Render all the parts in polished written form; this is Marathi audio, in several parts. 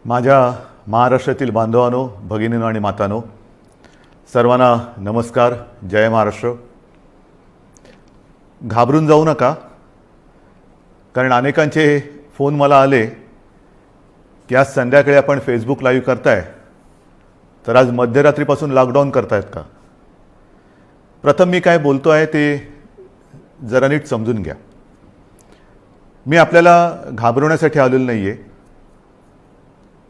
माझ्या महाराष्ट्रातील बांधवांनो, भगिनींनो आणि मातांनो, सर्वांना नमस्कार. जय महाराष्ट्र. घाबरून जाऊ नका, कारण अनेकांचे फोन मला आले की आज संध्याकाळी आपण फेसबुक लाईव्ह करताय, तर आज मध्यरात्रीपासून लॉकडाऊन करतायत का. प्रथम मी काय बोलतो आहे ते जरा नीट समजून घ्या. मी आपल्याला घाबरवण्यासाठी आलेलो नाही आहे,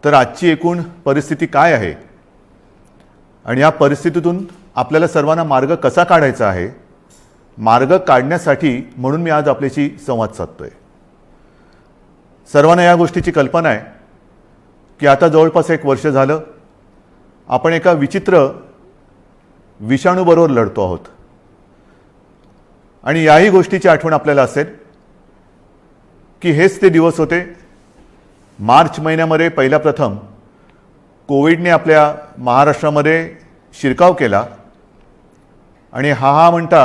तर आजची एकूण परिस्थिती काय आहे आणि या परिस्थितीतून आपल्याला सर्वांना मार्ग कसा काढायचा आहे, मार्ग काढण्यासाठी म्हणून मी आज आपल्याशी संवाद साधतोय. सर्वांना या गोष्टीची कल्पना आहे की आता जवळपास 1 वर्ष झालं आपण एका विचित्र विषाणूबरोबर लढतो आहोत. आणि याही गोष्टीची आठवण आपल्याला असेल की हेच ते दिवस होते मार्च महिन्यामध्ये पहिल्या प्रथम कोविडने आपल्या महाराष्ट्रामध्ये शिरकाव केला आणि हा म्हणता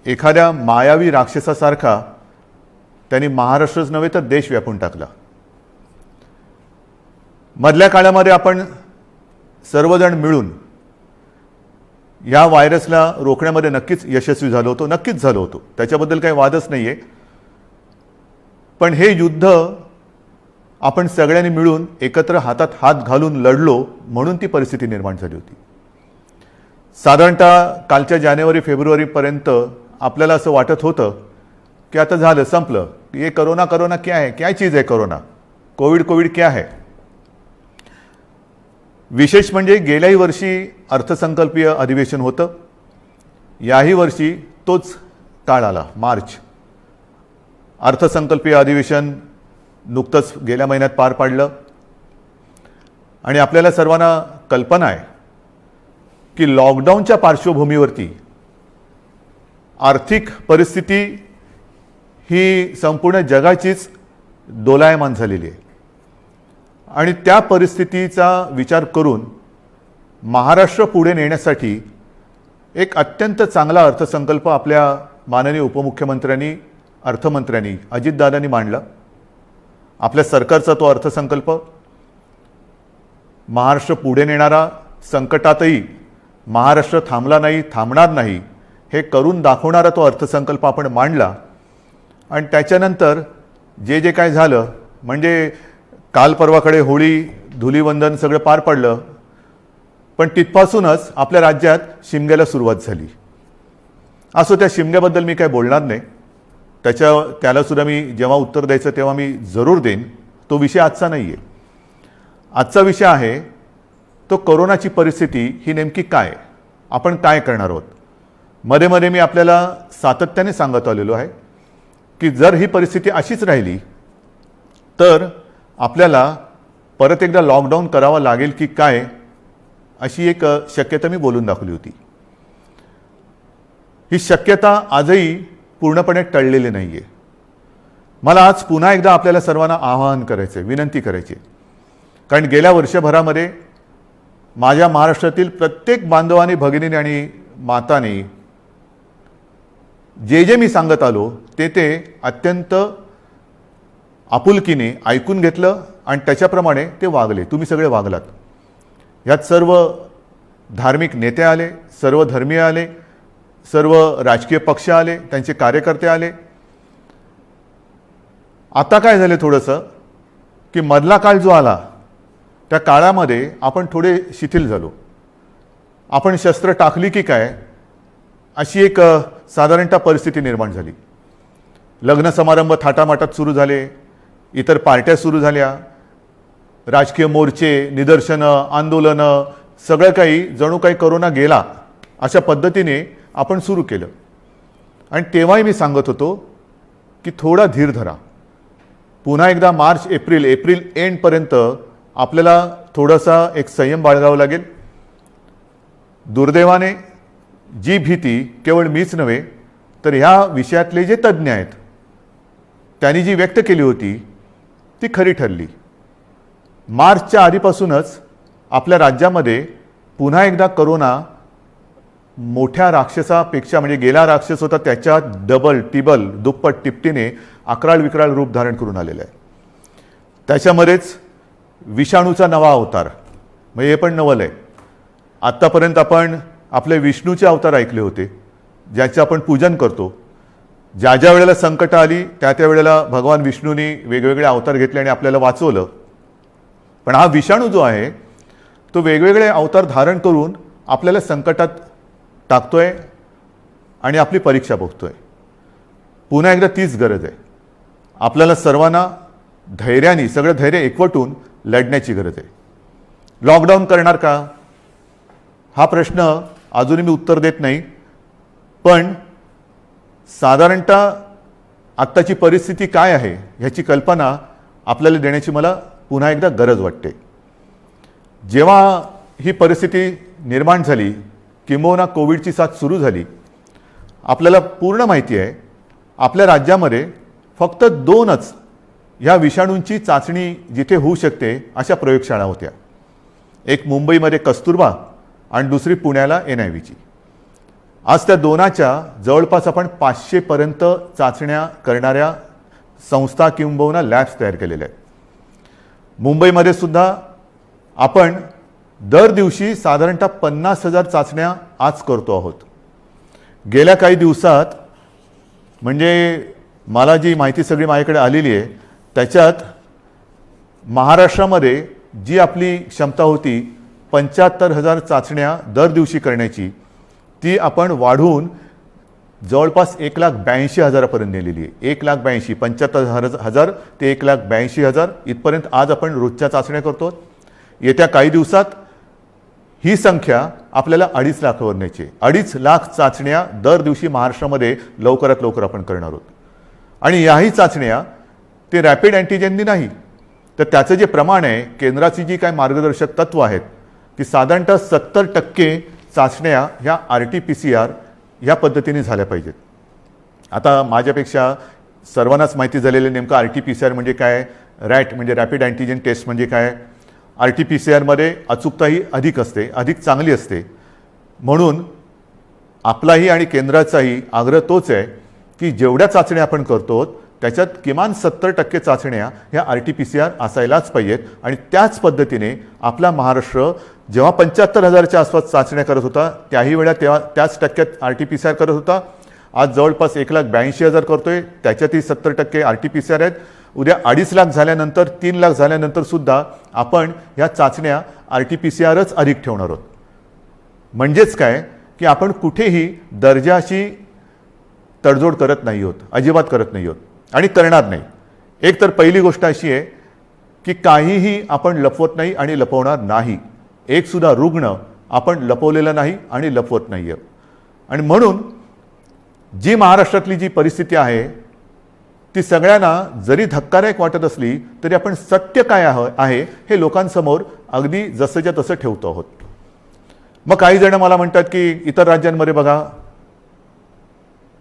एखाद्या मायावी राक्षसासारखा त्यांनी महाराष्ट्रच नव्हे तर देश व्यापून टाकला. मधल्या काळामध्ये आपण सर्वजण मिळून या व्हायरसला रोखण्यामध्ये नक्कीच यशस्वी झालो होतो, नक्कीच झालो होतो, त्याच्याबद्दल काही वादच नाही आहे. पण हे युद्ध आपण सगळ्यांनी मिळून एकत्र हातात हात घालून लढलो म्हणून ती परिस्थिती निर्माण झाली होती. साधारणतः कालच्या जानेवारी-फेब्रुवारीपर्यंत आपल्याला असं वाटत होतं की आता झालं, संपलं. ये कोरोना कोरोना क्या है, क्या चीज़ है कोरोना, कोविड क्या है. विशेष म्हणजे गेल्याही वर्षी अर्थसंकल्पीय अधिवेशन होतं, याही वर्षी तोच काळ आला, मार्च. अर्थसंकल्पीय अधिवेशन नुकतंच गेल्या महिन्यात पार पाडलं आणि आपल्याला सर्वांना कल्पना आहे की लॉकडाऊनच्या पार्श्वभूमीवरती आर्थिक परिस्थिती ही संपूर्ण जगाचीच दोलायमान झालेली आहे. आणि त्या परिस्थितीचा विचार करून महाराष्ट्र पुढे नेण्यासाठी एक अत्यंत चांगला अर्थसंकल्प आपल्या माननीय उपमुख्यमंत्र्यांनी, अर्थमंत्र्यांनी, अजितदादांनी मांडला. आपल्या सरकारचा तो अर्थसंकल्प महाराष्ट्र पुढे नेणारा, संकटातही महाराष्ट्र थांबला नाही, थांबणार नाही हे करून दाखवणारा तो अर्थसंकल्प आपण मांडला. आणि त्याच्यानंतर जे जे काय झालं, म्हणजे काल परवाकडे होळी, धुलीवंदन सगळं पार पडलं, पण तिथपासूनच आपल्या राज्यात शिमग्याला सुरुवात झाली. असो, त्या शिमग्याबद्दल मी काय बोलणार नाही, त्यालासुद्धा मी जेव्हा उत्तर द्यायचं तेव्हा मी जरूर देईन. तो विषय आजचा नाही आहे. आजचा विषय आहे तो कोरोनाची परिस्थिती ही नेमकी काय, आपण काय करणार आहोत. मध्ये मध्ये मी आपल्याला सातत्याने सांगत आलेलो आहे की जर ही परिस्थिती अशीच राहिली तर आपल्याला परत एकदा लॉकडाऊन करावा लागेल की काय, अशी एक शक्यता मी बोलून दाखवली होती. ही शक्यता आजही पूर्णपणे टळलेली नाही आहे. मला आज पुन्हा एकदा आपल्याला सर्वांना आवाहन करायचं आहे, विनंती करायची आहे, कारण गेल्या वर्षभरामध्ये माझ्या महाराष्ट्रातील प्रत्येक बांधवांनी, भगिनींनी आणि मातांनी जे जे मी सांगत आलो ते अत्यंत आपुलकीने ऐकून घेतलं आणि त्याच्याप्रमाणे ते वागले. तुम्ही सगळे वागलात. यात सर्व धार्मिक नेते आले, सर्व धर्मीय आले, सर्व राजकीय पक्ष आले, त्यांचे कार्यकर्ते आले. आता काय झाले थोडंसं की मधला काळ जो आला त्या काळामध्ये आपण थोडे शिथिल झालो. आपण शस्त्र टाकली की काय अशी एक साधारणतः परिस्थिती निर्माण झाली. लग्न समारंभ थाटामाटात सुरू झाले, इतर पार्ट्या सुरू झाल्या, राजकीय मोर्चे, निदर्शनं, आंदोलनं, सगळं काही जणू काही कोरोना गेला अशा पद्धतीने आपण सुरू केलं. आणि तेव्हाही मी सांगत होतो की थोडा धीर धरा. पुन्हा एकदा मार्च एप्रिल एंडपर्यंत आपल्याला थोडासा एक संयम बाळगावा लागेल. दुर्दैवाने जी भीती केवळ मीच नव्हे तर ह्या विषयातले जे तज्ज्ञ आहेत त्यांनी जी व्यक्त केली होती ती खरी ठरली. मार्चच्या आधीपासूनच आपल्या राज्यामध्ये पुन्हा एकदा कोरोना मोठ्या राक्षसापेक्षा, म्हणजे गेला राक्षस होता त्याच्या डबल टिबल दुप्पट तिपटीने अकराळ विकराळ रूप धारण करून आलेलं आहे. त्याच्यामध्येच विषाणूचा नवा अवतार, म्हणजे हे पण नवल आहे. आत्तापर्यंत आपण आपले विष्णूचे अवतार ऐकले होते, ज्याचे आपण पूजन करतो. ज्या ज्या वेळेला संकट आली त्या त्या वेळेला भगवान विष्णूंनी वेगवेगळे अवतार घेतले आणि आपल्याला वाचवलं. पण हा विषाणू जो आहे तो वेगवेगळे अवतार धारण करून आपल्याला संकटात टाकतोय आणि आपली परीक्षा बघतोय. पुन्हा एकदा तीच गरज आहे. आपल्याला सर्वांना धैर्याने, सगळं धैर्य एकवटून लढण्याची गरज आहे. लॉकडाऊन करणार का हा प्रश्न अजूनही मी उत्तर देत नाही. पण साधारणतः आत्ताची परिस्थिती काय आहे ह्याची कल्पना आपल्याला देण्याची मला पुन्हा एकदा गरज वाटते. जेव्हा ही परिस्थिती निर्माण झाली, किंबहुना कोविडची साथ सुरू झाली, आपल्याला पूर्ण माहिती आहे आपल्या राज्यामध्ये फक्त 2च ह्या विषाणूंची चाचणी जिथे होऊ शकते अशा प्रयोगशाळा होत्या. एक मुंबईमध्ये कस्तुरबा आणि दुसरी पुण्याला NIVची. आज त्या 2च्या जवळपास आपण 500 पर्यंत चाचण्या करणाऱ्या संस्था किंबहुना लॅब्स तयार केलेल्या आहेत. मुंबईमध्ये सुद्धा आपण दर दिवशी साधारणतः 50,000 चाचण्या आज करतो आहोत. गेल्या काही दिवसात म्हणजे मला जी माहिती सगळी माझ्याकडे आलेली आहे त्याच्यात महाराष्ट्रामध्ये जी आपली क्षमता होती 75,000 चाचण्या दर दिवशी करण्याची, ती आपण वाढवून जवळपास 1,82,000 पर्यंत नेलेली आहे. 1,82,000, 75,000 ते 1,82,000 इथपर्यंत आज आपण रोजच्या चाचण्या करतो. येत्या काही दिवसात ही संख्या आपल्याला 2.5 लाखावर न्यायची आहे. 2.5 लाख चाचण्या दर दिवशी महाराष्ट्रामध्ये लवकरात लवकर आपण करणार आहोत. आणि याही चाचण्या ते रॅपिड अँटीजेननी नाही, तर त्याचं जे प्रमाण आहे, केंद्राची जी काय मार्गदर्शक तत्व आहेत की साधारणतः 70% चाचण्या ह्या RT-PCR ह्या पद्धतीने झाल्या पाहिजेत. आता माझ्यापेक्षा सर्वांनाच माहिती झालेलं नेमकं RT-PCR म्हणजे काय, रॅट म्हणजे रॅपिड अँटीजेन टेस्ट म्हणजे काय. RT-PCRमध्ये अचूकताही अधिक असते, अधिक चांगली असते. म्हणून आपलाही आणि केंद्राचाही आग्रह तोच आहे की जेवढ्या चाचण्या आपण करतो त्याच्यात किमान 70% चाचण्या ह्या RT-PCR असायलाच पाहिजेत. आणि त्याच पद्धतीने आपला महाराष्ट्र जेव्हा 75,000च्या आसपास चाचण्या करत होता त्याही वेळा तेव्हा त्याच टक्क्यात RT-PCR करत होता. आज जवळपास 1,82,000 करतोय, त्याच्यातही 70% RT-PCR आहेत. उद्या 2.5 लाख झाल्यानंतर, 3 लाख झाल्यानंतर सुद्धा आपण ह्या चाचण्या RT-PCRच अधिक ठेवणार आहोत. म्हणजेच काय की आपण कुठेही दर्जाची तडजोड करत नाही आहोत, अजिबात करत नाही आहोत आणि करणार नाही. एक तर पहिली गोष्ट अशी आहे की काहीही आपण लपवत नाही आणि लपवणार नाही. एक सुद्धा रुग्ण आपण लपवलेला नाही आणि लपवत नाही आहे. आणि म्हणून जी महाराष्ट्रातली जी परिस्थिती आहे ती सगळ्यांना जरी धक्कादायक वाटत असली तरी आपण सत्य काय आहे हे लोकांसमोर अगदी जसंच्या तसं ठेवतो आहोत. मग काही जण मला म्हणतात की इतर राज्यांमध्ये बघा,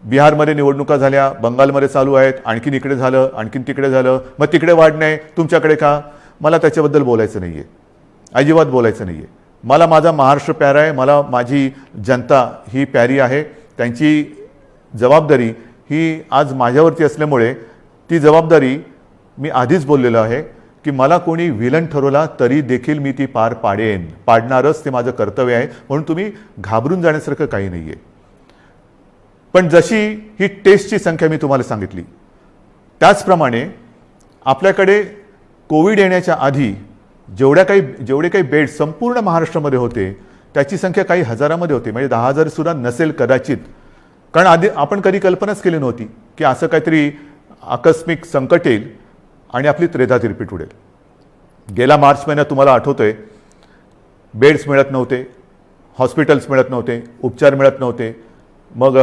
बिहारमध्ये निवडणुका झाल्या, बंगालमध्ये चालू आहेत, आणखीन इकडे झालं, आणखीन तिकडे झालं, मग तिकडे वाढ नाही, तुमच्याकडे का. मला त्याच्याबद्दल बोलायचं नाही आहे, अजिबात बोलायचं नाही आहे. मला माझा महाराष्ट्र प्यारा आहे, मला माझी जनता ही प्यारी आहे. त्यांची जबाबदारी ही आज माझ्यावरती असल्यामुळे ती जबाबदारी मी आधीच बोललेलो आहे की मला कोणी विलन ठरवला तरी देखील मी ती पार पाडेन, पाडणारच, ते माझं कर्तव्य आहे. म्हणून तुम्ही घाबरून जाण्यासारखं काही नाही आहे. पण जशी ही टेस्टची संख्या मी तुम्हाला सांगितली त्याचप्रमाणे आपल्याकडे कोविड येण्याच्या आधी जेवढे काही बेड संपूर्ण महाराष्ट्रामध्ये होते त्याची संख्या काही हजारामध्ये होती, म्हणजे 10,000 सुद्धा नसेल कदाचित. कारण आधी आपण कधी कल्पनाच केली नव्हती की असं काहीतरी आकस्मिक संकट येईल आणि आपली त्रेधा तिरपीट उडेल. गेल्या मार्च महिन्यात तुम्हाला आठवतंय बेड्स मिळत नव्हते, हॉस्पिटल्स मिळत नव्हते, उपचार मिळत नव्हते. मग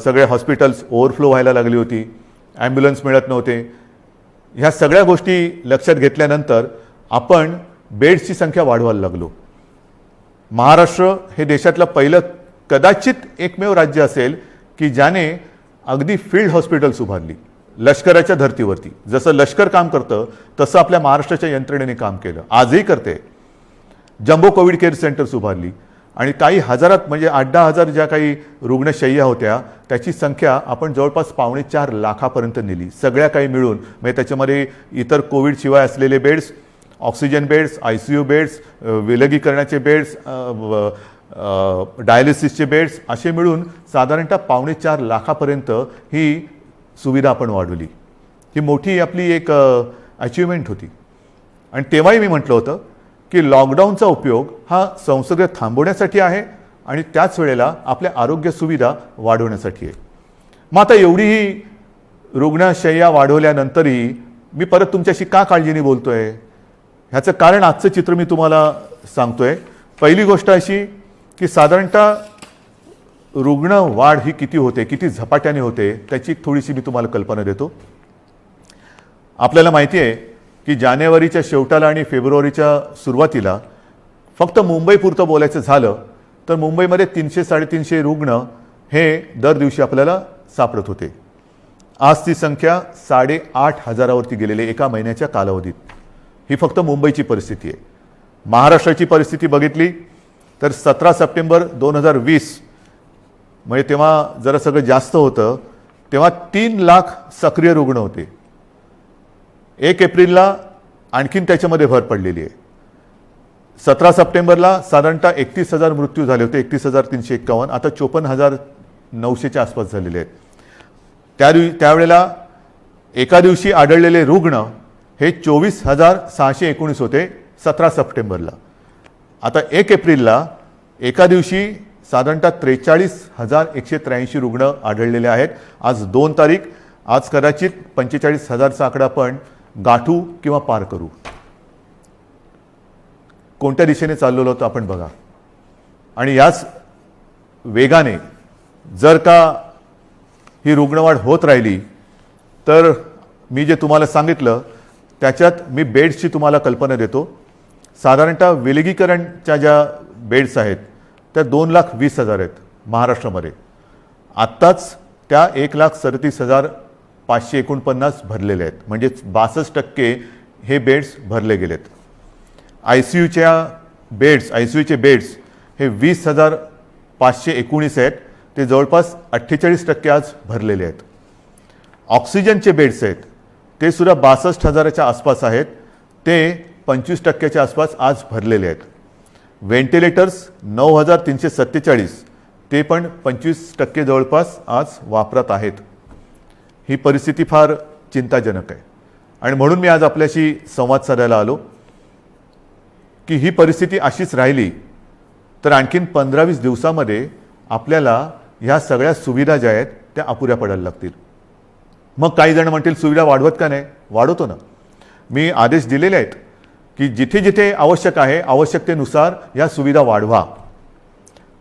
सगळे हॉस्पिटल्स ओव्हरफ्लो व्हायला लागली होती, ॲम्ब्युलन्स मिळत नव्हते. ह्या सगळ्या गोष्टी लक्षात घेतल्यानंतर आपण बेड्सची संख्या वाढवायला लागलो. महाराष्ट्र हे देशातलं पहिलं कदाचित एकमेव राज्य असेल की ज्याने अगदी फील्ड हॉस्पिटल्स उभारली लष्कराच्या धर्तीवरती. जसं लष्कर काम करतं तसं आपल्या महाराष्ट्राच्या यंत्रणेने काम केलं, आजही करते. जम्बो कोविड केअर सेंटर्स उभारली आणि काही हजारात म्हणजे 8-10 हजार ज्या काही रुग्णशय्या होत्या त्याची संख्या आपण जवळपास 3.25 लाखापर्यंत नेली, सगळ्या काही मिळून. म्हणजे त्याच्यामध्ये इतर कोविड शिवाय असलेले beds oxygen beds, ICU beds, विलगीकरणाचे बेड्स, डायलिसिसचे बेड्स असे मिळून साधारणतः 4.25 लाखापर्यंत ही सुविधा आपण वाढवली. ही मोठी आपली एक अचिव्हमेंट होती. आणि तेव्हाही मी म्हटलं होतं की लॉकडाऊनचा उपयोग हा संसर्ग थांबवण्यासाठी आहे आणि त्याच वेळेला आपल्या आरोग्य सुविधा वाढवण्यासाठी आहे. मग आता एवढीही रुग्णशय्या वाढवल्यानंतरही मी परत तुमच्याशी का काळजीने बोलतोय, ह्याचं कारण आजचं चित्र मी तुम्हाला सांगतोय. पहिली गोष्ट अशी की साधारणतः रुग्ण वाढ ही किती होते, किती झपाट्याने होते, त्याची थोडीशी मी तुम्हाला कल्पना देतो. आपल्याला माहिती आहे की जानेवारीच्या शेवटाला आणि फेब्रुवारीच्या सुरुवातीला फक्त मुंबईपुरतं बोलायचं झालं तर मुंबईमध्ये 300-350 रुग्ण हे दर दिवशी आपल्याला सापडत होते. आज ती संख्या 8,500वरती गेलेली एका महिन्याच्या कालावधीत. ही फक्त मुंबईची परिस्थिती आहे. महाराष्ट्राची परिस्थिती बघितली तर 17 सप्टेंबर 2020 म्हणजे तेव्हा जरा सगळं जास्त होतं, तेव्हा 3 लाख सक्रिय रुग्ण होते. 1 एप्रिलला आणखीन त्याच्यामध्ये भर पडलेली आहे. 17 सप्टेंबरला साधारणतः 31,000 मृत्यू झाले होते, 31,351. आता 54,900च्या आसपास झालेले आहेत. त्यावेळेला एका दिवशी आढळलेले रुग्ण हे 24,619 होते 17 सप्टेंबरला. आता 1 एप्रिलला एका दिवशी साधारणतः 43,183 रुग्ण आढळलेले आहेत. आज 2 तारीख. आज कदाचित 45,000चा आकडा आपण गाठू किंवा पार करू. कोणत्या दिशेने चाललेलो होतो आपण बघा. आणि याच वेगाने जर का ही रुग्णवाढ होत राहिली तर मी जे तुम्हाला सांगितलं त्याच्यात मी बेड्सची तुम्हाला कल्पना देतो. साधारणतः विलगीकरणच्या ज्या बेड्स आहेत त्या 2,20,000 आहेत महाराष्ट्रामध्ये. आत्ताच त्या 1,37,549 भरलेले आहेत, म्हणजे 62% हे बेड्स भरले गेलेत. ICUचे बेड्स हे 20,519 आहेत, ते जवळपास 48% आज भरलेले आहेत. ऑक्सिजनचे बेड्स आहेत ते सुद्धा 62,000च्या आसपास आहेत, ते 25%च्या आसपास आज भरलेले आहेत. व्हेंटिलेटर्स 9,347 ते पण 25% जवळपास आज वापरात आहेत. ही परिस्थिती फार चिंताजनक आहे आणि म्हणून मी आज आपल्याशी संवाद साधायला आलो की ही परिस्थिती अशीच राहिली तर आणखीन 15-20 दिवसामध्ये आपल्याला ह्या सगळ्या सुविधा ज्या आहेत त्या अपुऱ्या पडायला लागतील. मग काही जण म्हणतील सुविधा वाढवत का नाही? वाढवतो ना. मी आदेश दिलेले आहेत की जिथे जिथे आवश्यक आहे आवश्यकतेनुसार या सुविधा वाढवा.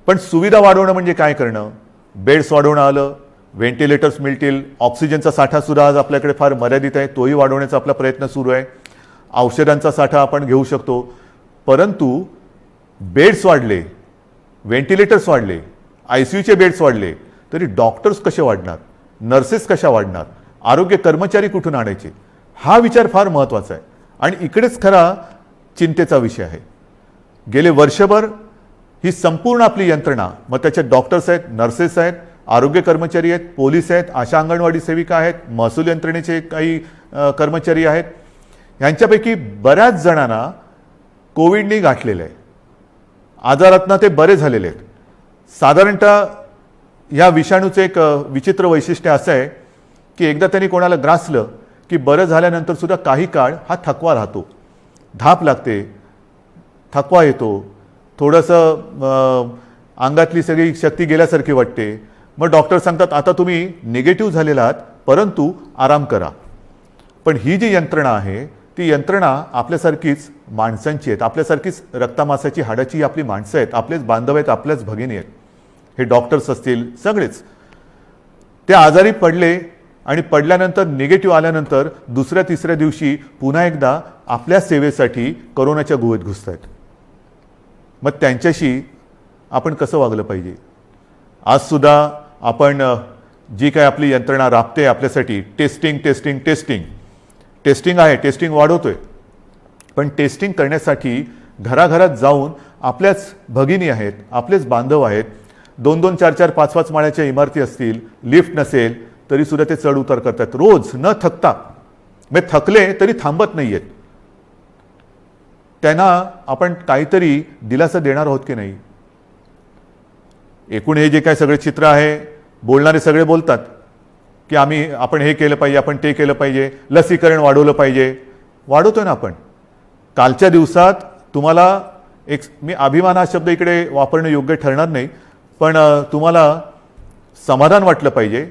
पण सुविधा वाढवणं म्हणजे काय करणं? बेड्स वाढवणं आलं, व्हेंटिलेटर्स मिळतील, ऑक्सिजनचा साठा सुद्धा आज आपल्याकडे फार मर्यादित आहे, तोही वाढवण्याचा आपला प्रयत्न सुरू आहे. औषधांचा साठा आपण घेऊ शकतो, परंतु बेड्स वाढले, व्हेंटिलेटर्स वाढले, ICUचे बेड्स वाढले तरी डॉक्टर्स कसे वाढणार, नर्सेस कशा वाढणार, आरोग्य कर्मचारी कुठून आणायचे? हा विचार फार महत्त्वाचा आहे आणि इकडेच खरा चिंतेचा विषय आहे. गेले वर्षभर ही संपूर्ण आपली यंत्रणा, मग त्याच्यात डॉक्टर्स आहेत, नर्सेस आहेत, आरोग्य कर्मचारी आहेत, पोलीस आहेत, आशा अंगणवाडी सेविका आहेत, महसूल यंत्रणेचे काही कर्मचारी आहेत, यांच्यापैकी बऱ्याच जणांना कोविडने गाठलेलं आहे. आजारातनं ते बरे झालेले आहेत. साधारणतः या विषाणूचं एक विचित्र वैशिष्ट्य असं आहे की एकदा त्यांनी कोणाला ग्रासलं की बरं झाल्यानंतर सुद्धा काही काळ हा थकवा राहतो, धाप लागते, थकवा येतो, थोडंसं अंगातली सगळी शक्ती गेल्यासारखी वाटते. मग डॉक्टर सांगतात आता तुम्ही निगेटिव्ह झालेला आहात परंतु आराम करा. पण ही जी यंत्रणा आहे ती यंत्रणा आपल्यासारखीच माणसांची आहेत, आपल्यासारखीच रक्तामासाची हाडाची ही आपली माणसं आहेत, आपलेच बांधव आहेत, आपल्याच भगिनी आहेत. हे डॉक्टर्स असतील सगळेच ते आजारी पडले आणि पडल्यानंतर निगेटिव्ह आल्यानंतर दुसऱ्या तिसऱ्या दिवशी पुन्हा एकदा आपल्या सेवेसाठी कोरोनाच्या गुहेत घुसत आहेत. मग त्यांच्याशी आपण कसं वागलं पाहिजे? आज सुद्धा आपण जी काय आपली यंत्रणा राबते आपल्यासाठी, टेस्टिंग आहे, टेस्टिंग वाढवतोय, पण टेस्टिंग करण्यासाठी घराघरात जाऊन आपल्याच भगिनी आहेत, आपलेच बांधव आहेत, 2-2, 4-4, 5-5 माळ्याच्या इमारती असतील, लिफ्ट नसेल तरी सुद्धा ते चढ उतार करतात रोज न थकता. मग थकले तरी थांबत नाही आहेत. त्यांना आपण काहीतरी दिलासा देणार आहोत की नाही. एकूण हे जे काय सगळे चित्र आहे, बोलणारे सगळे बोलतात की आपण हे केलं पाहिजे, आपण ते केलं पाहिजे, लसीकरण वाढवलं पाहिजे. वाढवतोय ना आपण. कालच्या दिवसात तुम्हाला मी अभिमान हा शब्द इकडे वापरणं योग्य ठरणार नाही, पण तुम्हाला समाधान वाटलं पाहिजे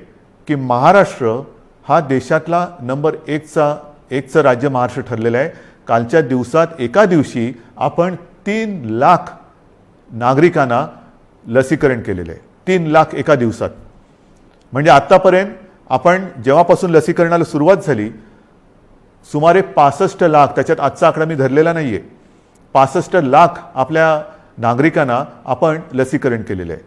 की महाराष्ट्र हा देशातला नंबर एकचं राज्य महाराष्ट्र ठरलेलं आहे. कालच्या दिवसात एका दिवशी आपण 3 लाख नागरिकांना लसीकरण केलेलं आहे. 3 लाख एका दिवसात. म्हणजे आत्तापर्यंत आपण जेव्हापासून लसीकरणाला सुरुवात झाली सुमारे 65 लाख, त्याच्यात आजचा आकडा मी धरलेला नाही आहे, 65 लाख आपल्या नागरिकांना आपण लसीकरण केलेलं आहे.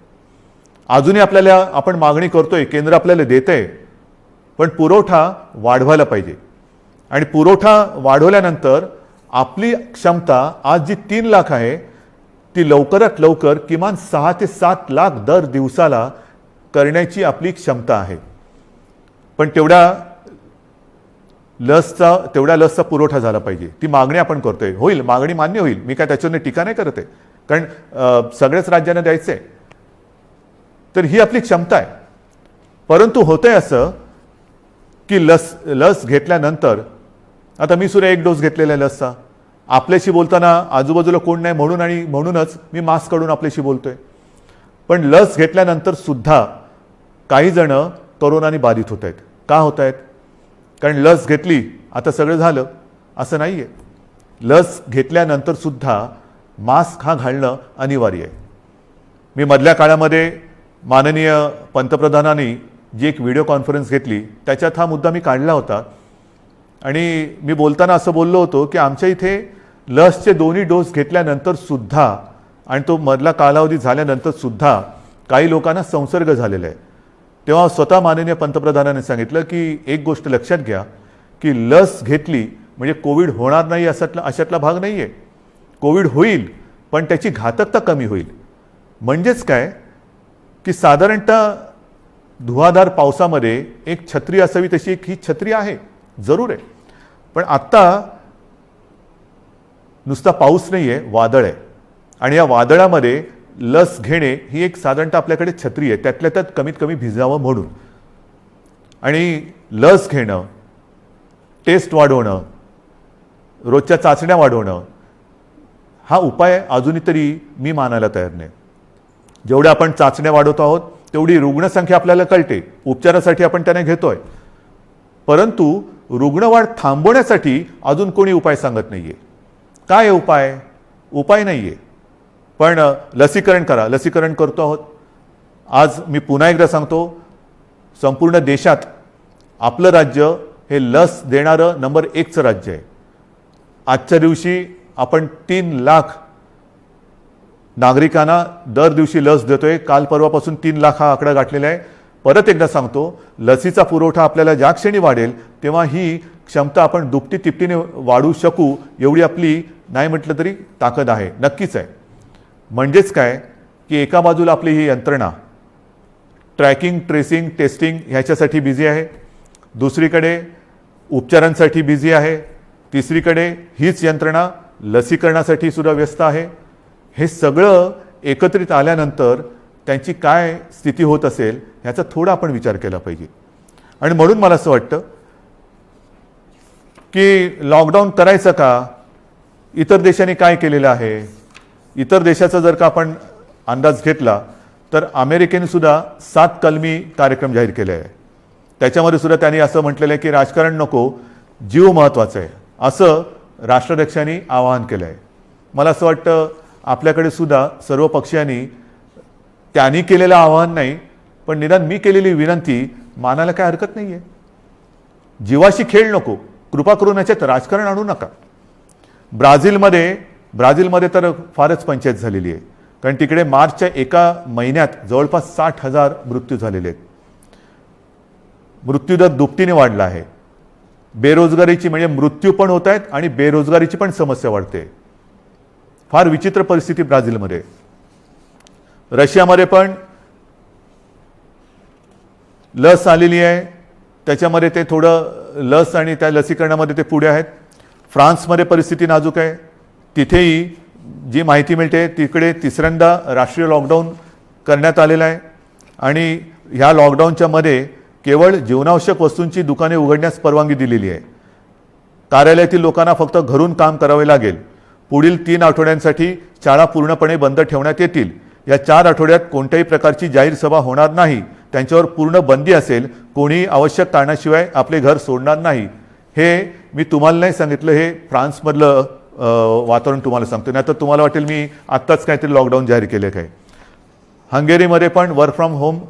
अजूनही आपण मागणी करतोय, केंद्र आपल्याला देतंय, पण पुरवठा वाढवायला पाहिजे. आणि पुरवठा वाढवल्यानंतर आपली क्षमता आज जी 3 लाख आहे ती लवकरात लवकर किमान 6 ते 7 लाख दर दिवसाला करण्याची आपली क्षमता आहे. पण तेवढ्या लसचा पुरवठा झाला पाहिजे. ती मागणी आपण करतोय. होईल, मागणी मान्य होईल, मी काय त्याच्यावर टीका नाही करत आहे, कारण सगळ्याच राज्यांना द्यायचं आहे. तर ही आपली क्षमता आहे. परंतु होतंय असं की लस घेतल्यानंतर, आता मी सुद्धा 1 डोस घेतलेला आहे लसचा. आपल्याशी बोलताना आजूबाजूला कोण नाही म्हणूनच मी मास्क काढून आपल्याशी बोलतोय. पण लस घेतल्यानंतर सुद्धा काही जण कोरोनाने बाधित होत आहेत. का होत आहेत? कारण लस घेतली आता सगळं झालं असं नाही आहे. लस घेतल्यानंतर सुद्धा मास्क हा घालणं अनिवार्य आहे. मी मधल्या काळामध्ये माननीय पंतप्रधानांनी जी एक व्हिडिओ कॉन्फरन्स घेतली त्याच्यात हा मुद्दा मी काढला होता. आणि मी बोलताना असं बोललो होतो की आमच्या इथे लसचे 2 डोस घेतल्यानंतर सुद्धा आणि तो मधला कालावधी झाल्यानंतर सुद्धा काही लोकांना संसर्ग झालेला आहे. तेव्हा स्वतः माननीय पंतप्रधानांनी सांगितलं की एक गोष्ट लक्षात घ्या की लस घेतली म्हणजे कोविड होणार नाही अशातला भाग नाही आहे. कोविड होईल, पण त्याची घातकता कमी होईल. म्हणजेच काय की साधारणतः धुवाधार पावसामध्ये एक छत्री असावी तशी एक ही छत्री आहे, जरूर आहे. पण आत्ता नुसता पाऊस नाही आहे, वादळ आहे. आणि या वादळामध्ये लस घेणे ही एक साधारणतः आपल्याकडे छत्री आहे, त्यातल्या त्यात कमीत कमी भिजावं म्हणून. आणि लस घेणं, टेस्ट वाढवणं, रोजच्या चाचण्या वाढवणं हा उपाय अजूनही तरी मी मानायला तयार नाही. जेवढ्या आपण चाचण्या वाढवत आहोत तेवढी रुग्णसंख्या आपल्याला कळते, उपचारासाठी आपण त्यांना घेतोय. परंतु रुग्णवाढ थांबवण्यासाठी अजून कोणी उपाय सांगत नाहीये. काय उपाय? उपाय नाहीये. पण लसीकरण करा, लसीकरण करतो आहोत. आज मी पुन्हा एकदा सांगतो, संपूर्ण देशात आपलं राज्य हे लस देणारं नंबर 1चं राज्य आहे. आजच्या दिवशी आपण 3 लाख नागरिकांना दर दिवशी लस देतोय. काल परवापासून 3 लाख हा आकडा गाठलेला आहे. परत एकदा सांगतो, लसीचा पुरवठा आपल्याला ज्या क्षणी वाढेल तेव्हा ही क्षमता आपण दुपटी तिपटीने वाढवू शकू एवढी आपली नाही म्हटलं तरी ताकद आहे, नक्कीच आहे. म्हणजेच काय की एका बाजूला आपली ही यंत्रणा ट्रॅकिंग, ट्रेसिंग, टेस्टिंग ह्याच्यासाठी बिझी आहे, दुसरीकडे उपचारांसाठी बिझी आहे, तिसरीकडे हीच यंत्रणा लसीकरणासाठी सुद्धा व्यस्त आहे. हे सगळं एकत्रित आल्यानंतर त्यांची काय स्थिती होत असेल ह्याचा थोडा आपण विचार केला पाहिजे. आणि म्हणून मला असं वाटतं की लॉकडाऊन करायचं का? इतर देशांनी काय केलेलं आहे? इतर देशाचा जर का आपण अंदाज घेतला तर अमेरिकेने सुद्धा 7 कलमी कार्यक्रम जाहीर केले आहे. त्याच्यामध्ये सुद्धा त्यांनी असं म्हटलेलं आहे की राजकारण नको, जीव महत्त्वाचा आहे, असं राष्ट्राध्यक्षांनी आवाहन केलं आहे. मला असं वाटतं आपल्याकडे सुद्धा सर्व पक्षांनी त्यांनी केलेलं आवाहन नाही, पण निदान मी केलेली विनंती मानायला काय हरकत नाही आहे. जीवाशी खेळ नको, कृपा करून याच्यात राजकारण आणू नका. ब्राझीलमध्ये तर फारच पंचायत झालेली आहे, कारण तिकडे मार्चच्या एका महिन्यात जवळपास 60,000 मृत्यू झालेले आहेत. मृत्यूदर दुपटीने वाढला आहे. बेरोजगारीची म्हणजे मृत्यू पण होत आहेत आणि बेरोजगारीची पण समस्या वाढते. फार विचित्र परिस्थिती ब्राझीलमध्ये. रशियामध्ये पण लस आलेली आहे, त्याच्यामध्ये ते थोडं लस आणि त्या लसीकरणामध्ये ते पुढे आहेत. फ्रान्समध्ये परिस्थिती नाजूक आहे. तिथेही जी माहिती मिळते तिकडे तिसऱ्यांदा राष्ट्रीय लॉकडाऊन करण्यात आलेला आहे आणि ह्या लॉकडाऊनच्या मध्ये केवळ जीवनावश्यक वस्तूंची दुकाने उघडण्यास परवानगी दिलेली आहे. कार्यालयातील लोकांना फक्त घरून काम करावे लागेल. पुढील 3 आठवड्यांसाठी शाळा पूर्णपणे बंद ठेवण्यात येतील. या 4 आठवड्यात कोणत्याही प्रकारची जाहीर सभा होणार नाही. त्यांच्यावर पूर्ण बंदी असेल. कोणी आवश्यक कारणाशिवाय आपले घर सोडणार नाही. हे मी तुम्हाला नाही सांगितलं, हे फ्रान्समधलं वातावरण तुम्हाला सांगतो. नाही तर तुम्हाला वाटेल मी आत्ताच काहीतरी लॉकडाऊन जाहीर केले काय. हंगेरीमध्ये पण वर्क फ्रॉम होम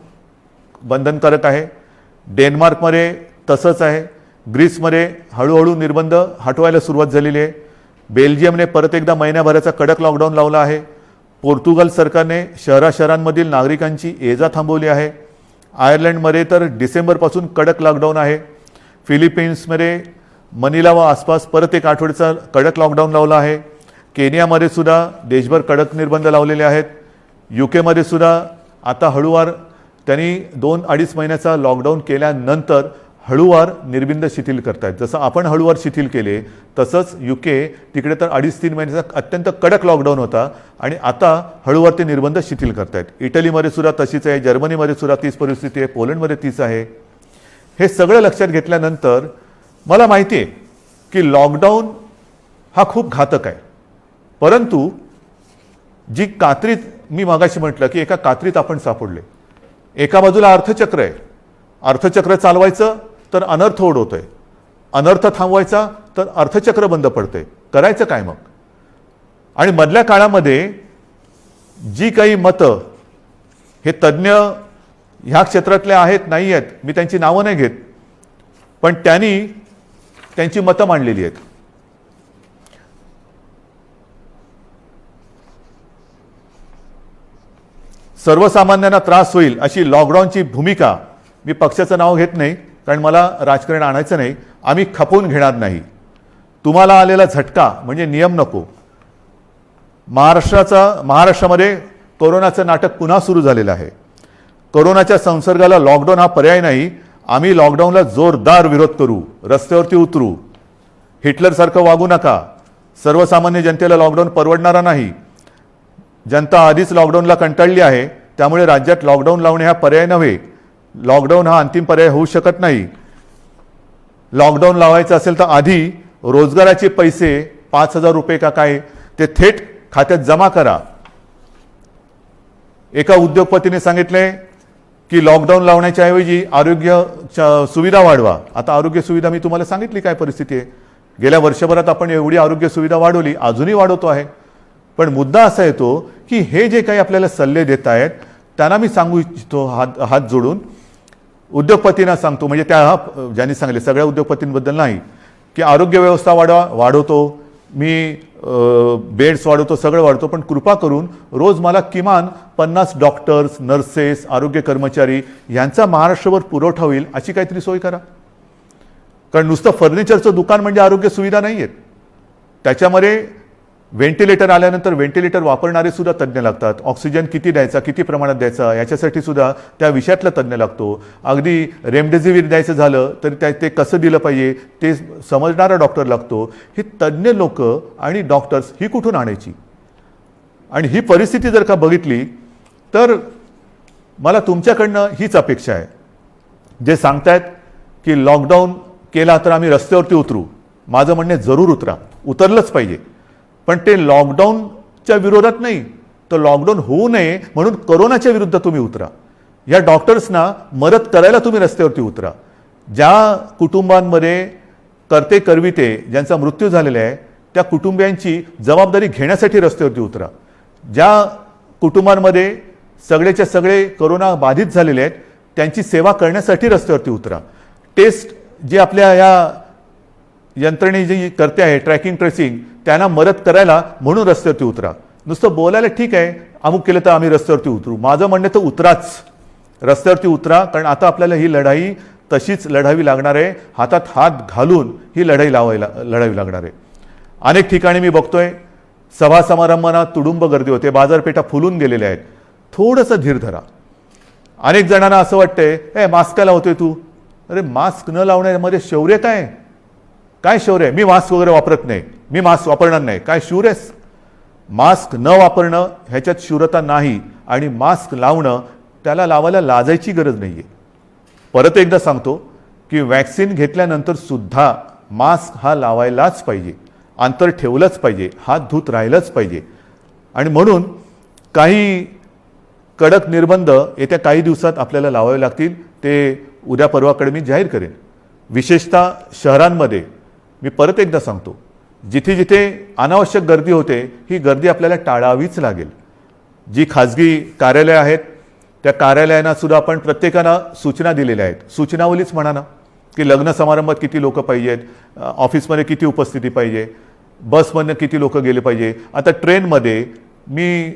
बंधनकारक आहे. डेन्मार्कमध्ये तसंच आहे. ग्रीसमध्ये हळूहळू निर्बंध हटवायला सुरुवात झालेली आहे. बेल्जियमने परत एकदा महिन्याभराचा कडक लॉकडाऊन लावला आहे. पोर्तुगाल सरकारने शहरांमधील नागरिकांची ये जा थांबवली आहे. आयर्लंडमध्ये तर डिसेंबरपासून कडक लॉकडाऊन आहे. फिलिपिन्समध्ये मनिला व आसपास परत एक आठवड्याचा कडक लॉकडाऊन लावला आहे. केनियामध्ये सुद्धा देशभर कडक निर्बंध लावलेले आहेत. UK सुद्धा आता हळूवार त्यांनी 2-2.5 महिन्याचा लॉकडाऊन केल्यानंतर हळूवार निर्बंध शिथिल करतायत. जसं आपण हळूवार शिथिल केले तसंच UK तिकडे तर 2.5-3 महिन्याचा अत्यंत कडक लॉकडाऊन होता आणि आता हळूवार ते निर्बंध शिथिल करतायत. इटलीमध्ये सुद्धा तशीच आहे. जर्मनीमध्ये सुद्धा तीच परिस्थिती आहे. पोलंडमध्ये तीच आहे. हे सगळं लक्षात घेतल्यानंतर मला माहिती आहे की लॉकडाऊन हा खूप घातक आहे. परंतु जी कात्रीत मी मागाशी म्हटलं की एका कात्रीत आपण सापडले. एका बाजूला अर्थचक्र आहे. अर्थचक्र चालवायचं तर अनर्थ ओढवतोय. अनर्थ थांबवायचा तर अर्थचक्र बंद पडतंय. करायचं काय मग. आणि मधल्या काळामध्ये जी काही मतं हे तज्ज्ञ ह्या क्षेत्रातले आहेत नाही आहेत, मी त्यांची नावं नाही घेत, पण त्यांनी त्यांची मतं मांडलेली आहेत. सर्वसामान्यांना त्रास होईल अशी लॉकडाऊनची भूमिका, मी पक्षाचं नाव घेत नाही कारण मला राजकारण आणायचं नाही, आम्ही खपवून घेणार नाही. तुम्हाला आलेला झटका म्हणजे नियम नको. महाराष्ट्रामध्ये कोरोनाचं नाटक पुन्हा सुरू झालेलं आहे. कोरोनाच्या संसर्गाला लॉकडाऊन हा पर्याय नाही. आम्ही लॉकडाऊनला जोरदार विरोध करू, रस्त्यावरती उतरू. हिटलरसारखं वागू नका. सर्वसामान्य जनतेला लॉकडाऊन परवडणारा नाही. जनता आधीच लॉकडाऊनला कंटाळली आहे. त्यामुळे राज्यात लॉकडाऊन लावणे हा पर्याय नव्हे. लॉकडाऊन हा अंतिम पर्याय होऊ शकत नाही. लॉकडाऊन लावायचं असेल तर आधी रोजगाराचे पैसे 5,000 रुपये का काय ते थेट खात्यात जमा करा. एका उद्योगपतीने सांगितले की लॉकडाऊन लावण्याच्या ऐवजी आरोग्य सुविधा वाढवा. आता आरोग्य सुविधा मी तुम्हाला सांगितली काय परिस्थिती आहे. गेल्या वर्षभरात आपण एवढी आरोग्य सुविधा वाढवली, अजूनही वाढवतो आहे. पण मुद्दा असा येतो की हे जे काही आपल्याला सल्ले देत आहेत त्यांना मी सांगू इच्छितो हात जोडून, उद्योगपतींना सांगतो, म्हणजे त्या ज्यांनी सांगितले सगळ्या उद्योगपतींबद्दल नाही, की आरोग्य व्यवस्था वाढवतो मी, बेड्स वाढवतो, सगळं वाढवतो, पण कृपा करून रोज मला किमान 50 डॉक्टर्स, नर्सेस, आरोग्य कर्मचारी यांचा महाराष्ट्रभर पुरवठा होईल अशी काहीतरी सोय करा. कारण नुसतं फर्निचरचं दुकान म्हणजे आरोग्य सुविधा नाही आहेत. त्याच्यामध्ये व्हेंटिलेटर आल्यानंतर व्हेंटिलेटर वापरणारे सुद्धा तज्ज्ञ लागतात. ऑक्सिजन किती द्यायचा, किती प्रमाणात द्यायचा याच्यासाठी सुद्धा त्या विषयातला तज्ज्ञ लागतो. अगदी रेमडेसिवीर द्यायचं झालं तर ते कसं दिलं पाहिजे ते समजणारा डॉक्टर लागतो. हे तज्ज्ञ लोक आणि डॉक्टर्स ही कुठून आणायची. आणि ही परिस्थिती जर का बघितली तर मला तुमच्याकडनं हीच अपेक्षा आहे. जे सांगतायत की लॉकडाऊन केला तर आम्ही रस्त्यावरती उतरू, माझं म्हणणे जरूर उतरा, उतरलंच पाहिजे. पण ते लॉकडाऊनच्या विरोधात नाही, तर लॉकडाऊन होऊ नये म्हणून कोरोनाच्या विरुद्ध तुम्ही उतरा. या डॉक्टर्सना मदत करायला तुम्ही रस्त्यावरती उतरा. ज्या कुटुंबांमध्ये करते करविते ज्यांचा मृत्यू झालेला आहे त्या कुटुंबियांची जबाबदारी घेण्यासाठी रस्त्यावरती उतरा. ज्या कुटुंबांमध्ये सगळेच्या सगळे कोरोना बाधित झालेले आहेत त्यांची सेवा करण्यासाठी रस्त्यावरती उतरा. टेस्ट जे आपल्या या यंत्रणे जी करते आहे ट्रॅकिंग ट्रेसिंग त्यांना मदत करायला म्हणून रस्त्यावरती उतरा. नुसतं बोलायला ठीक आहे अमुक केलं तर आम्ही रस्त्यावरती उतरू, माझं म्हणणं तर उतराच, रस्त्यावरती उतरा. कारण आता आपल्याला ही लढाई तशीच लढावी लागणार आहे. हातात हात घालून ही लढाई लढावी लागणार आहे. अनेक ठिकाणी मी बघतोय सभा समारंभांना तुडुंब गर्दी होते, बाजारपेठा फुलून गेलेल्या आहेत. थोडंसं धीर धरा. अनेक जणांना असं वाटतंय मास्क का लावतोय तू. अरे मास्क न लावण्यामध्ये शौर्य काय शौर्य आहे. मी मास्क वगैरे वापरत नाही, मी मास्क वापरणार नाही. काय शूर आहेस? मास्क न वापरणं ह्याच्यात शूरता नाही आणि मास्क लावणं त्याला लावायला लाजायची गरज नाही आहे. परत एकदा सांगतो की वॅक्सिन घेतल्यानंतर सुद्धा मास्क हा लावायलाच पाहिजे, अंतर ठेवलंच पाहिजे, हात धुत राहिलंच पाहिजे. आणि म्हणून काही कडक निर्बंध येत्या काही दिवसात आपल्याला लावावे लागतील. ते उद्या परवाकडे मी जाहीर करेन. विशेषतः शहरांमध्ये मी परत एकदा सांगतो, जिथे जिथे अनावश्यक गर्दी होते ही गर्दी आपल्याला टाळावीच लागेल. जी खाजगी कार्यालय आहेत त्या कार्यालयांना सुद्धा आपण प्रत्येकानं सूचना दिलेल्या आहेत. सूचनावलीच म्हणा ना, की लग्न समारंभात किती लोक पाहिजेत, ऑफिसमध्ये किती उपस्थिती पाहिजे, बसमधनं किती लोक गेले पाहिजे. आता ट्रेनमध्ये मी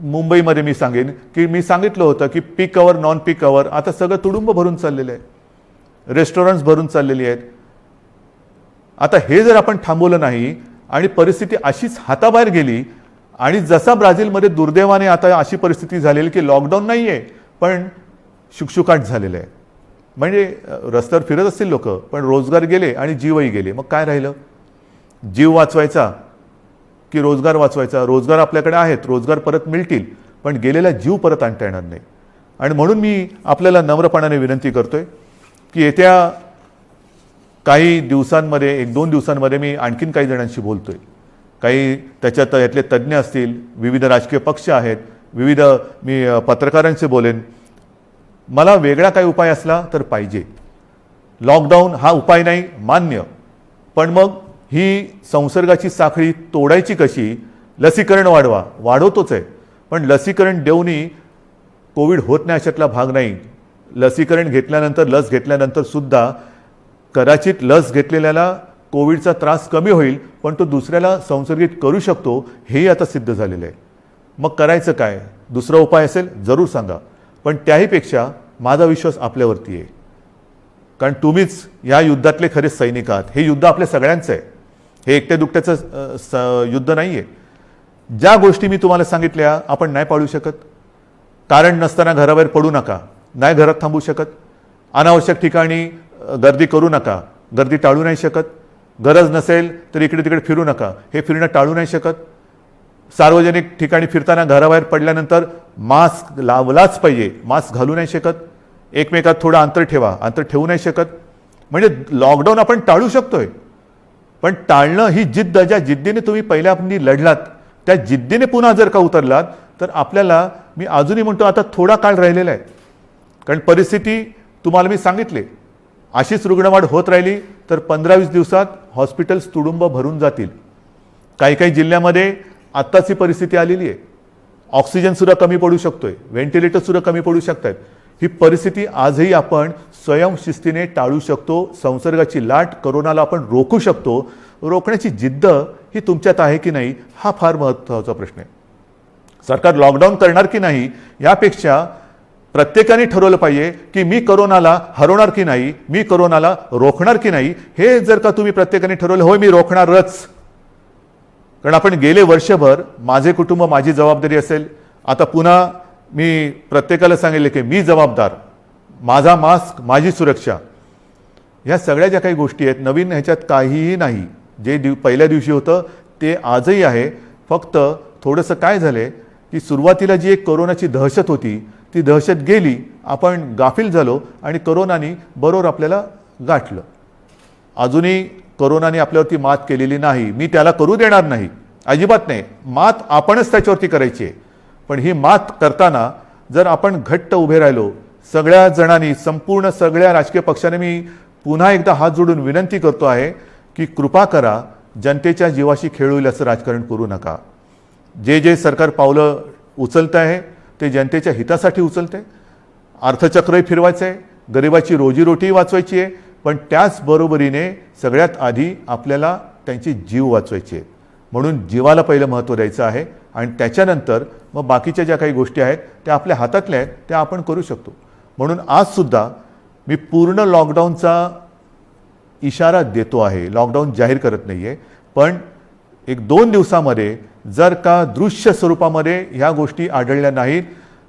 मुंबईमध्ये मी सांगेन की मी सांगितलं होतं की पीक अवर नॉन पीक अवर आता सगळं तुडुंब भरून चाललेलं आहे, रेस्टॉरंट्स भरून चाललेली आहेत. आता हे जर आपण थांबवलं नाही आणि परिस्थिती अशीच हाताबाहेर गेली आणि जसा ब्राझीलमध्ये दुर्दैवाने आता अशी परिस्थिती झालेली की लॉकडाऊन नाही आहे पण शुकशुकाट झालेलं आहे. म्हणजे रस्त्यावर फिरत असतील लोक पण रोजगार गेले आणि जीवही गेले. मग काय राहिलं? जीव वाचवायचा की रोजगार वाचवायचा? रोजगार आपल्याकडे आहेत, रोजगार परत मिळतील पण गेलेला जीव परत आणता येणार नाही. आणि म्हणून मी आपल्याला नम्रपणाने विनंती करतोय की येत्या काही दिवसांमध्ये, 1-2 दिवसांमध्ये मी आणखीन काही जणांशी बोलतोय. काही त्याच्यात यातले तज्ज्ञ असतील, विविध राजकीय पक्ष आहेत, विविध मी पत्रकारांशी बोलेन. मला वेगळा काही उपाय असला तर पाहिजे. लॉकडाऊन हा उपाय नाही मान्य, पण मग ही संसर्गाची साखळी तोडायची कशी? लसीकरण वाढवतोच आहे पण लसीकरण देऊनही कोविड होत नाही अशातला भाग नाही. लसीकरण घेतल्यानंतर, लस घेतल्यानंतर सुद्धा कदाचित लस घेतलेल्याला कोविडचा त्रास कमी होईल पण तो दुसऱ्याला संसर्गित करू शकतो, हेही आता सिद्ध झालेलं आहे. मग करायचं काय? दुसरा उपाय असेल जरूर सांगा, पण त्याहीपेक्षा माझा विश्वास आपल्यावरती आहे. कारण तुम्हीच या युद्धातले खरे सैनिक आहात. हे युद्ध आपल्या सगळ्यांचं आहे, हे एकट्या दुकट्याचं युद्ध नाही आहे. ज्या गोष्टी मी तुम्हाला सांगितल्या आपण नाही पाळू शकत. कारण नसताना घराबाहेर पडू नका, नाही घरात थांबू शकत. अनावश्यक ठिकाणी गर्दी करू नका, गर्दी टाळू नाही शकत. गरज नसेल तर इकडे तिकडे फिरू नका, हे फिरणं टाळू नाही शकत. सार्वजनिक ठिकाणी फिरताना घराबाहेर पडल्यानंतर मास्क लावलाच पाहिजे, मास्क घालू नाही शकत. एकमेकात थोडं अंतर ठेवा, अंतर ठेवू नाही शकत. म्हणजे लॉकडाऊन आपण टाळू शकतोय पण टाळणं ही जिद्द, ज्या जिद्दीने तुम्ही पहिल्यापासून लढलात त्या जिद्दीने पुन्हा जर का उतरलात तर आपल्याला, मी अजूनही म्हणतो आता थोडा काळ राहिलेला आहे. कारण परिस्थिती तुम्हाला मी सांगितले, अशीच रुग्णवाढ होत राहिली तर 15-20 दिवसात हॉस्पिटल्स तुडुंब भरून जातील. काही काही जिल्ह्यामध्ये आत्ताची परिस्थिती आलेली आहे. ऑक्सिजनसुद्धा कमी पडू शकतोय, व्हेंटिलेटरसुद्धा कमी पडू शकतात. ही परिस्थिती आजही आपण स्वयंशिस्तीने टाळू शकतो. संसर्गाची लाट, कोरोनाला आपण रोखू शकतो. रोखण्याची जिद्द ही तुमच्यात आहे की नाही हा फार महत्त्वाचा प्रश्न आहे. सरकार लॉकडाऊन करणार की नाही यापेक्षा प्रत्येकाने ठरवलं पाहिजे की मी कोरोनाला हरवणार की नाही, मी कोरोनाला रोखणार की नाही. हे जर का तुम्ही प्रत्येकाने ठरवलं, होय मी रोखणारच. कारण आपण गेले वर्षभर माझे कुटुंब माझी जबाबदारी असेल, आता पुन्हा मी प्रत्येकाला सांगितले की मी जबाबदार, माझा मास्क माझी सुरक्षा. ह्या सगळ्या ज्या काही गोष्टी आहेत नवीन, ह्याच्यात काहीही नाही. जे पहिल्या दिवशी होतं ते आजही आहे. फक्त थोडंसं काय झालंय की सुरुवातीला जी एक कोरोनाची दहशत होती ती दहशत गेली, आपण गाफील झालो आणि कोरोनाने बरोबर आपल्याला गाठलं. अजूनही कोरोनाने आपल्यावरती मात केलेली नाही, मी त्याला करू देणार नाही, अजिबात नाही. मात आपणच त्याच्यावरती करायची आहे. पण ही मात करताना जर आपण घट्ट उभे राहिलो सगळ्या जणांनी, संपूर्ण सगळ्या राजकीय पक्षाने, मी पुन्हा एकदा हात जोडून विनंती करतो आहे की कृपा करा, जनतेच्या जीवाशी खेळ होईल असं राजकारण करू नका. जे जे सरकार पावलं उचलत आहे ते जनतेच्या हितासाठी उचलते. अर्थचक्रही फिरवायचं आहे, गरिबाची रोजीरोटी वाचवायची आहे, पण त्याचबरोबरीने सगळ्यात आधी आपल्याला त्यांची जीव वाचवायची आहे. म्हणून जीवाला पहिलं महत्त्व द्यायचं आहे आणि त्याच्यानंतर मग बाकीच्या ज्या काही गोष्टी आहेत त्या आपल्या हातातल्या आहेत त्या आपण करू शकतो. म्हणून आजसुद्धा मी पूर्ण लॉकडाऊनचा इशारा देतो आहे, लॉकडाऊन जाहीर करत नाही आहे. पण 1-2 दिवसामध्ये जर का दृश्य स्वरूपामध्ये ह्या गोष्टी आढळल्या नाहीत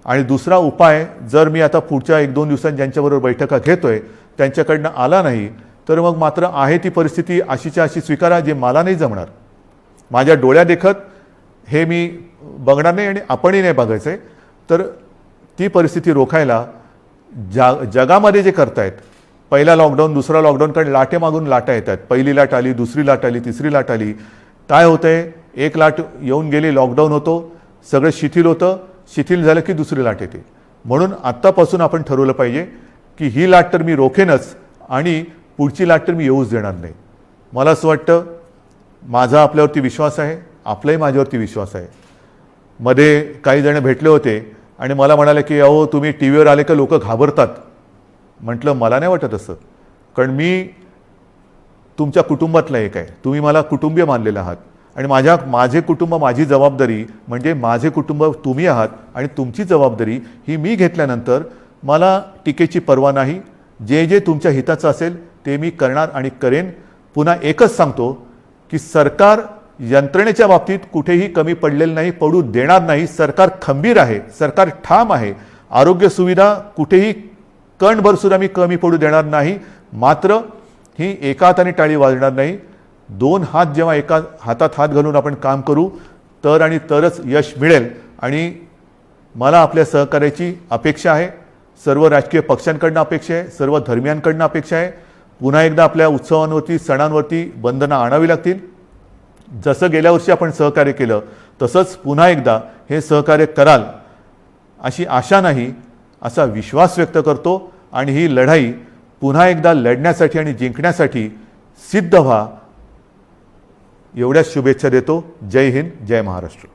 आणि दुसरा उपाय जर मी आता पुढच्या 1-2 दिवसांत ज्यांच्याबरोबर बैठका घेतोय त्यांच्याकडनं आला नाही तर मग मात्र आहे ती परिस्थिती अशीच्या अशी स्वीकारा, जे मला नाही जमणार. माझ्या डोळ्यादेखत हे मी बघणार नाही आणि आपणही नाही बघायचं आहे. तर ती परिस्थिती रोखायला जगामध्ये जे करतायत, पहिला लॉकडाऊन दुसरा लॉकडाऊन, कारण लाटे मागून लाटा येतात. पहिली लाट आली, दुसरी लाट आली, तिसरी लाट आली. काय होतंय, एक लाट येऊन गेली, लॉकडाऊन होतो, सगळं शिथिल होतं, शिथिल झालं की दुसरी लाट येते. म्हणून आत्तापासून आपण ठरवलं पाहिजे की ही लाट तर मी रोखेनच आणि पुढची लाट तर मी येऊच देणार नाही. मला असं वाटतं, माझा आपल्यावरती विश्वास आहे, आपलाही माझ्यावरती विश्वास आहे. मध्ये काही जण भेटले होते आणि मला म्हणाले की अहो तुम्ही टी व्हीवर आले का लोक घाबरतात. म्हटलं मला नाही वाटत असं, कारण मी तुमच्या कुटुंबातला एक आहे, तुम्ही मला कुटुंबीय मानलेलं आहात आणि माझे कुटुंब, माझी जबाबदारी म्हणजे माझे कुटुंब तुम्ही आहात आणि तुमची जबाबदारी ही मी घेतल्यानंतर मला टीकेची पर्वा नाही. जे जे तुमच्या हिताचं असेल ते मी करणार आणि करेन. पुन्हा एकच सांगतो की सरकार यंत्रणेच्या बाबतीत कुठेही कमी पडलेलं नाही, पडू देणार नाही. सरकार खंबीर आहे, सरकार ठाम आहे. आरोग्य सुविधा कुठेही कणभर सुद्धा मी कमी पडू देणार नाही. मात्र ही एका हाताने टाळी वाजणार नाही. दोन हात जेव्हा एका हातात हात घालून आपण काम करू तर आणि तरच यश मिळेल. आणि मला आपल्या सहकार्याची अपेक्षा आहे, सर्व राजकीय पक्षांकडनं अपेक्षा आहे, सर्व धर्मियांकडनं अपेक्षा आहे. पुन्हा एकदा आपल्या उत्सवांवरती, सणांवरती बंधनं आणावी लागतील. जसं गेल्या वर्षी आपण सहकार्य केलं तसंच पुन्हा एकदा हे सहकार्य कराल अशी आशा नाही, असा विश्वास व्यक्त करतो. आणि ही लढाई पुन्हा एकदा लढण्यासाठी आणि जिंकण्यासाठी सिद्ध व्हा, एवढ्याच शुभेच्छा देतो. जय हिंद, जय महाराष्ट्र.